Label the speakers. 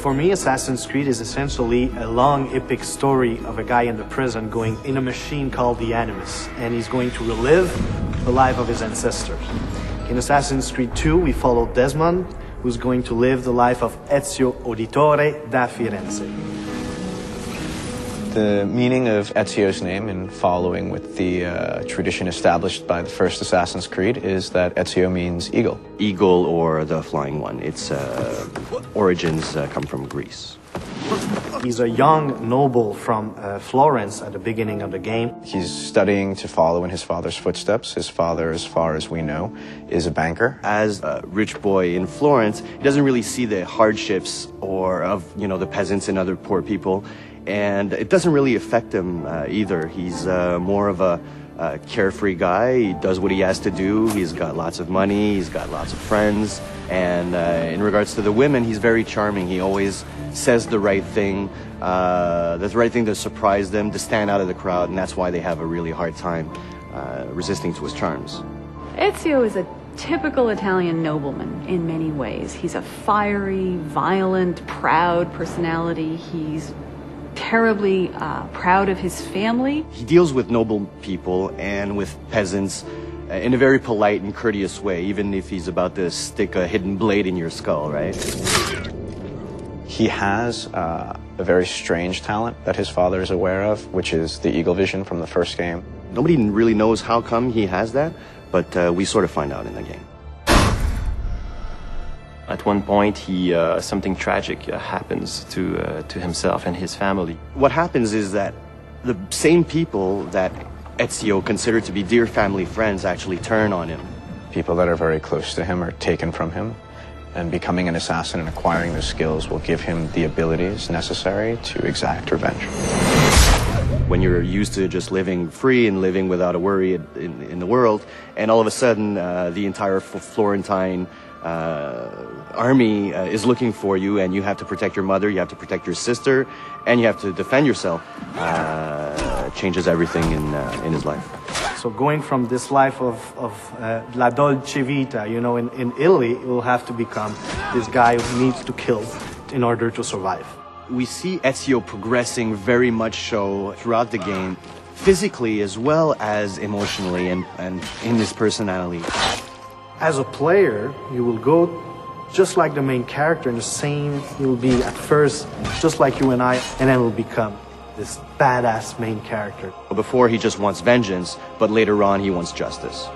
Speaker 1: For me, Assassin's Creed is essentially a long, epic story of a guy in the prison going in a machine called the Animus, and he's going to relive the life of his ancestors. In Assassin's Creed 2, we follow Desmond, who's going to live the life of Ezio Auditore da Firenze.
Speaker 2: The meaning of Ezio's name, in following with the tradition established by the first Assassin's Creed, is that Ezio means eagle.
Speaker 3: Eagle, or the flying one. Its origins come from Greece.
Speaker 1: He's a young noble from Florence at the beginning of the game.
Speaker 2: He's studying to follow in his father's footsteps. His father, as far as we know, is a banker.
Speaker 3: As a rich boy in Florence, he doesn't really see the hardships of the peasants and other poor people. And it doesn't really affect him either. He's more of a carefree guy. He does what he has to do. He's got lots of money. He's got lots of friends. And in regards to the women, he's very charming. He always says the right thing, to surprise them, to stand out of the crowd. And that's why they have a really hard time resisting to his charms.
Speaker 4: Ezio is a typical Italian nobleman in many ways. He's a fiery, violent, proud personality. He's terribly proud of his family.
Speaker 3: He deals with noble people and with peasants in a very polite and courteous way, even if he's about to stick a hidden blade in your skull, right?
Speaker 2: He has a very strange talent that his father is aware of, which is the eagle vision from the first game.
Speaker 3: Nobody really knows how come he has that, but we sort of find out in the game.
Speaker 5: At one point, something tragic happens to himself and his family.
Speaker 3: What happens is that the same people that Ezio considered to be dear family friends actually turn on him.
Speaker 2: People that are very close to him are taken from him, and becoming an assassin and acquiring those skills will give him the abilities necessary to exact revenge.
Speaker 3: When you're used to just living free and living without a worry in the world, and all of a sudden the entire Florentine army is looking for you, and you have to protect your mother, you have to protect your sister, and you have to defend yourself, changes everything in his life.
Speaker 1: So going from this life of la dolce vita, in Italy, it will have to become this guy who needs to kill in order to survive.
Speaker 3: We see Ezio progressing very much so throughout the game, physically as well as emotionally and in his personality.
Speaker 1: As a player, you will go just like the main character, in the same, you will be at first just like you and I, and then will become this badass main character.
Speaker 3: Before he just wants vengeance, but later on he wants justice.